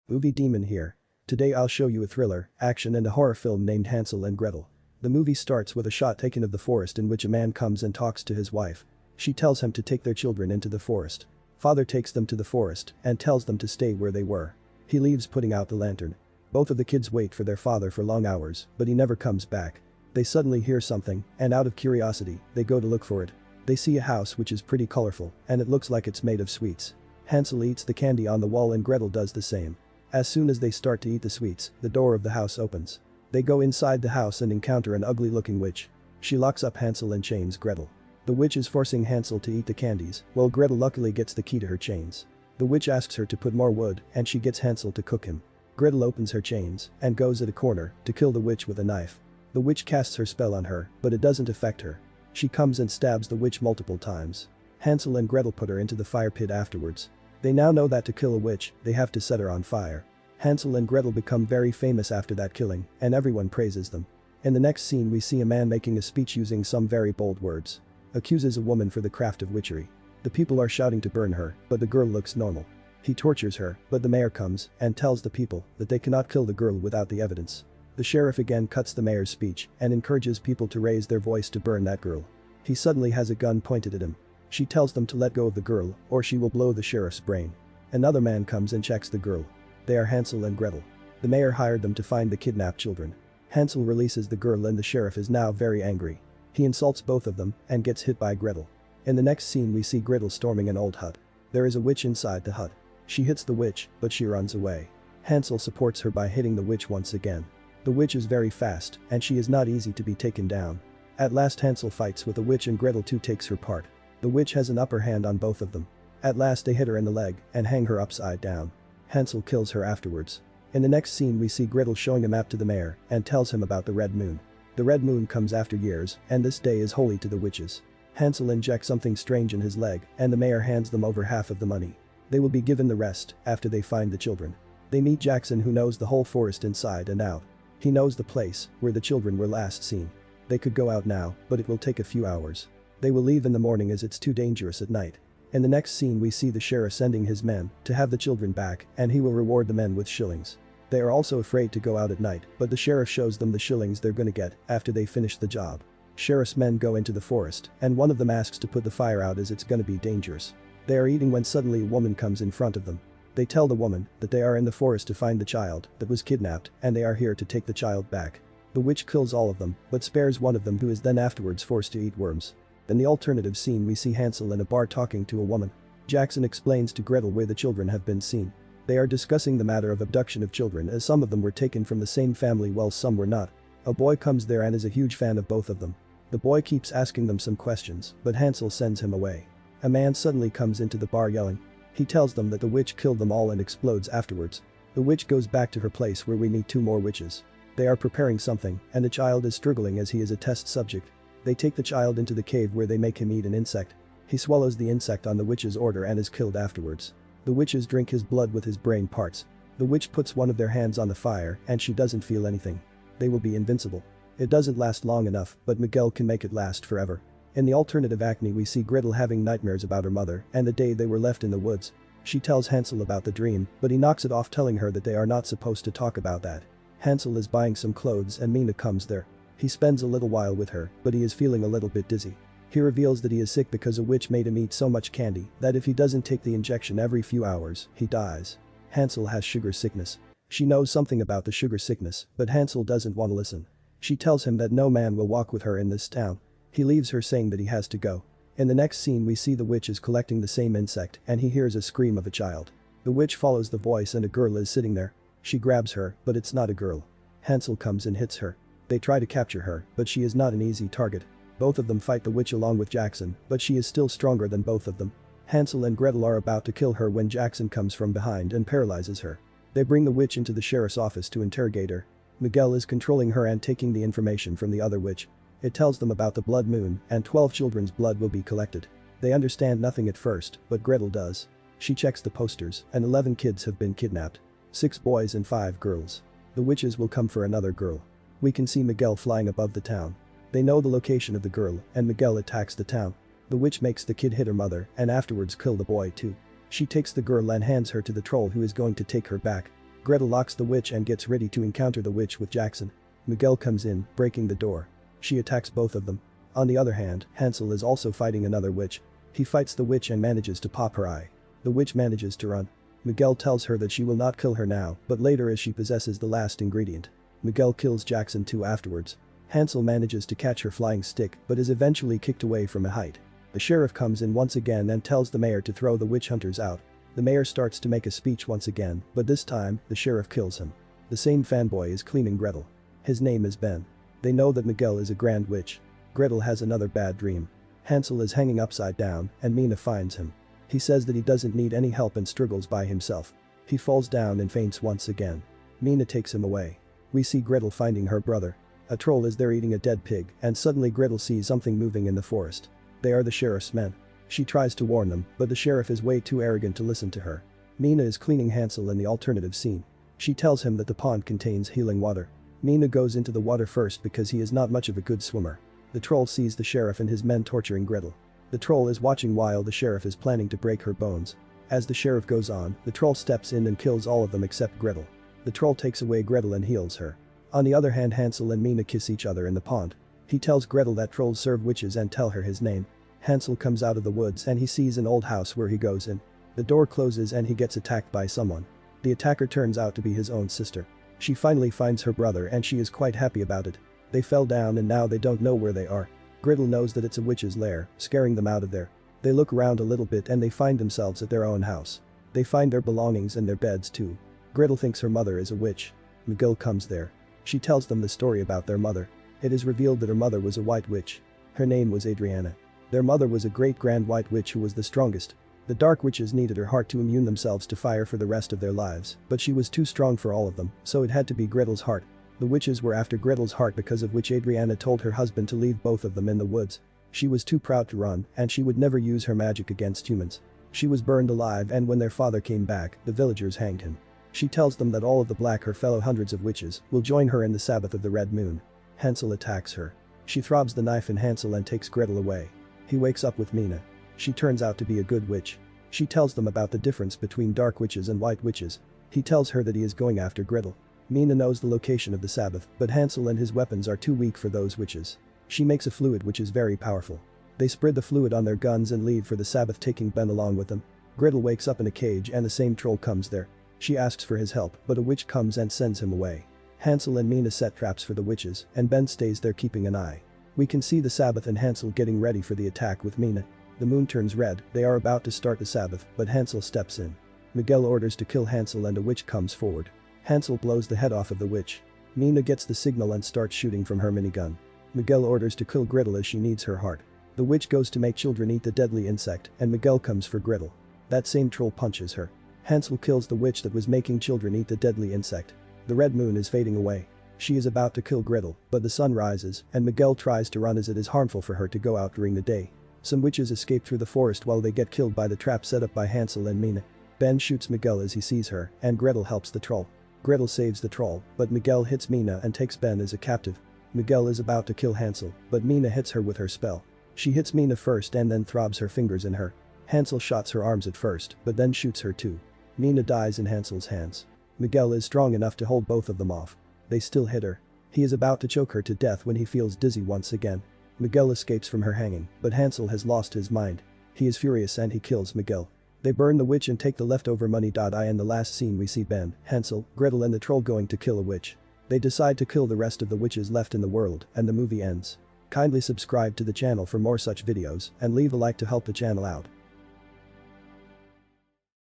Movie Demon here. Today I'll show you a thriller, action and a horror film named Hansel and Gretel. The movie starts with a shot taken of the forest in which a man comes and talks to his wife. She tells him to take their children into the forest. Father takes them to the forest and tells them to stay where they were. He leaves putting out the lantern. Both of the kids wait for their father for long hours, but he never comes back. They suddenly hear something, and out of curiosity, they go to look for it. They see a house which is pretty colorful, and it looks like it's made of sweets. Hansel eats the candy on the wall and Gretel does the same. As soon as they start to eat the sweets, the door of the house opens. They go inside the house and encounter an ugly-looking witch. She locks up Hansel and chains Gretel. The witch is forcing Hansel to eat the candies, while Gretel luckily gets the key to her chains. The witch asks her to put more wood, and she gets Hansel to cook him. Gretel opens her chains and goes at a corner to kill the witch with a knife. The witch casts her spell on her, but it doesn't affect her. She comes and stabs the witch multiple times. Hansel and Gretel put her into the fire pit afterwards. They now know that to kill a witch, they have to set her on fire. Hansel and Gretel become very famous after that killing, and everyone praises them. In the next scene we see a man making a speech using some very bold words. Accuses a woman for the craft of witchery. The people are shouting to burn her, but the girl looks normal. He tortures her, but the mayor comes and tells the people that they cannot kill the girl without the evidence. The sheriff again cuts the mayor's speech and encourages people to raise their voice to burn that girl. He suddenly has a gun pointed at him. She tells them to let go of the girl or she will blow the sheriff's brain. Another man comes and checks the girl. They are Hansel and Gretel. The mayor hired them to find the kidnapped children. Hansel releases the girl and the sheriff is now very angry. He insults both of them and gets hit by Gretel. In the next scene we see Gretel storming an old hut. There is a witch inside the hut. She hits the witch, but she runs away. Hansel supports her by hitting the witch once again. The witch is very fast and she is not easy to be taken down. At last Hansel fights with the witch and Gretel too takes her part. The witch has an upper hand on both of them. At last they hit her in the leg and hang her upside down. Hansel kills her afterwards. In the next scene we see Gretel showing a map to the mayor and tells him about the red moon. The red moon comes after years and this day is holy to the witches. Hansel injects something strange in his leg and the mayor hands them over half of the money. They will be given the rest after they find the children. They meet Jackson who knows the whole forest inside and out. He knows the place where the children were last seen. They could go out now, but it will take a few hours. They will leave in the morning as it's too dangerous at night. In the next scene we see the sheriff sending his men to have the children back and he will reward the men with shillings. They are also afraid to go out at night, but the sheriff shows them the shillings they're gonna get after they finish the job. Sheriff's men go into the forest and one of them asks to put the fire out as it's gonna be dangerous. They are eating when suddenly a woman comes in front of them. They tell the woman that they are in the forest to find the child that was kidnapped and they are here to take the child back. The witch kills all of them but spares one of them who is then afterwards forced to eat worms. In the alternative scene we see Hansel in a bar talking to a woman. Jackson explains to Gretel where the children have been seen. They are discussing the matter of abduction of children as some of them were taken from the same family while some were not. A boy comes there and is a huge fan of both of them. The boy keeps asking them some questions but Hansel sends him away. A man suddenly comes into the bar yelling. He tells them that the witch killed them all and explodes afterwards. The witch goes back to her place where we meet two more witches. They are preparing something and the child is struggling as he is a test subject. They take the child into the cave where they make him eat an insect. He swallows the insect on the witch's order and is killed afterwards. The witches drink his blood with his brain parts. The witch puts one of their hands on the fire and she doesn't feel anything. They will be invincible. It doesn't last long enough, but Miguel can make it last forever. In the alternative acne we see Gretel having nightmares about her mother and the day they were left in the woods. She tells Hansel about the dream, but he knocks it off telling her that they are not supposed to talk about that. Hansel is buying some clothes and Mina comes there. He spends a little while with her, but he is feeling a little bit dizzy. He reveals that he is sick because a witch made him eat so much candy that if he doesn't take the injection every few hours, he dies. Hansel has sugar sickness. She knows something about the sugar sickness, but Hansel doesn't want to listen. She tells him that no man will walk with her in this town. He leaves her saying that he has to go. In the next scene we see the witch is collecting the same insect and he hears a scream of a child. The witch follows the voice and a girl is sitting there. She grabs her, but it's not a girl. Hansel comes and hits her. They try to capture her, but she is not an easy target. Both of them fight the witch along with Jackson, but she is still stronger than both of them. Hansel and Gretel are about to kill her when Jackson comes from behind and paralyzes her. They bring the witch into the sheriff's office to interrogate her. Miguel is controlling her and taking the information from the other witch. It tells them about the blood moon and 12 children's blood will be collected. They understand nothing at first, but Gretel does. She checks the posters and 11 kids have been kidnapped. 6 boys and 5 girls. The witches will come for another girl. We can see Miguel flying above the town. They know the location of the girl and Miguel attacks the town. The witch makes the kid hit her mother and afterwards kill the boy too. She takes the girl and hands her to the troll who is going to take her back. Gretel locks the witch and gets ready to encounter the witch with Jackson. Miguel comes in, breaking the door. She attacks both of them. On the other hand, Hansel is also fighting another witch. He fights the witch and manages to pop her eye. The witch manages to run. Miguel tells her that she will not kill her now, but later as she possesses the last ingredient. Miguel kills Jackson too afterwards. Hansel manages to catch her flying stick but is eventually kicked away from a height. The sheriff comes in once again and tells the mayor to throw the witch hunters out. The mayor starts to make a speech once again, but this time, the sheriff kills him. The same fanboy is cleaning Gretel. His name is Ben. They know that Miguel is a grand witch. Gretel has another bad dream. Hansel is hanging upside down and Mina finds him. He says that he doesn't need any help and struggles by himself. He falls down and faints once again. Mina takes him away. We see Gretel finding her brother. A troll is there eating a dead pig and suddenly Gretel sees something moving in the forest. They are the sheriff's men. She tries to warn them, but the sheriff is way too arrogant to listen to her. Mina is cleaning Hansel in the alternative scene. She tells him that the pond contains healing water. Mina goes into the water first because he is not much of a good swimmer. The troll sees the sheriff and his men torturing Gretel. The troll is watching while the sheriff is planning to break her bones. As the sheriff goes on, the troll steps in and kills all of them except Gretel. The troll takes away Gretel and heals her. On the other hand, Hansel and Mina kiss each other in the pond. He tells Gretel that trolls serve witches and tell her his name. Hansel comes out of the woods and he sees an old house where he goes in. The door closes and he gets attacked by someone. The attacker turns out to be his own sister. She finally finds her brother and she is quite happy about it. They fell down and now they don't know where they are. Gretel knows that it's a witch's lair, scaring them out of there. They look around a little bit and they find themselves at their own house. They find their belongings and their beds too. Gretel thinks her mother is a witch. Miguel comes there. She tells them the story about their mother. It is revealed that her mother was a white witch. Her name was Adriana. Their mother was a great grand white witch who was the strongest. The dark witches needed her heart to immune themselves to fire for the rest of their lives, but she was too strong for all of them, so it had to be Gretel's heart. The witches were after Gretel's heart because of which Adriana told her husband to leave both of them in the woods. She was too proud to run and she would never use her magic against humans. She was burned alive and when their father came back, the villagers hanged him. She tells them that all of the black her fellow hundreds of witches will join her in the Sabbath of the Red Moon. Hansel attacks her. She throbs the knife in Hansel and takes Gretel away. He wakes up with Mina. She turns out to be a good witch. She tells them about the difference between dark witches and white witches. He tells her that he is going after Gretel. Mina knows the location of the Sabbath, but Hansel and his weapons are too weak for those witches. She makes a fluid which is very powerful. They spread the fluid on their guns and leave for the Sabbath, taking Ben along with them. Gretel wakes up in a cage and the same troll comes there. She asks for his help, but a witch comes and sends him away. Hansel and Mina set traps for the witches, and Ben stays there keeping an eye. We can see the Sabbath and Hansel getting ready for the attack with Mina. The moon turns red, they are about to start the Sabbath, but Hansel steps in. Miguel orders to kill Hansel and a witch comes forward. Hansel blows the head off of the witch. Mina gets the signal and starts shooting from her minigun. Miguel orders to kill Gretel as she needs her heart. The witch goes to make children eat the deadly insect and Miguel comes for Gretel. That same troll punches her. Hansel kills the witch that was making children eat the deadly insect. The red moon is fading away. She is about to kill Gretel, but the sun rises and Miguel tries to run as it is harmful for her to go out during the day. Some witches escape through the forest while they get killed by the trap set up by Hansel and Mina. Ben shoots Miguel as he sees her and Gretel helps the troll. Gretel saves the troll, but Miguel hits Mina and takes Ben as a captive. Miguel is about to kill Hansel, but Mina hits her with her spell. She hits Mina first and then throbs her fingers in her. Hansel shots her arms at first, but then shoots her too. Mina dies in Hansel's hands. Miguel is strong enough to hold both of them off. They still hit her. He is about to choke her to death when he feels dizzy once again. Miguel escapes from her hanging, but Hansel has lost his mind. He is furious and he kills Miguel. They burn the witch and take the leftover money. In the last scene we see Ben, Hansel, Gretel and the troll going to kill a witch. They decide to kill the rest of the witches left in the world and the movie ends. Kindly subscribe to the channel for more such videos and leave a like to help the channel out.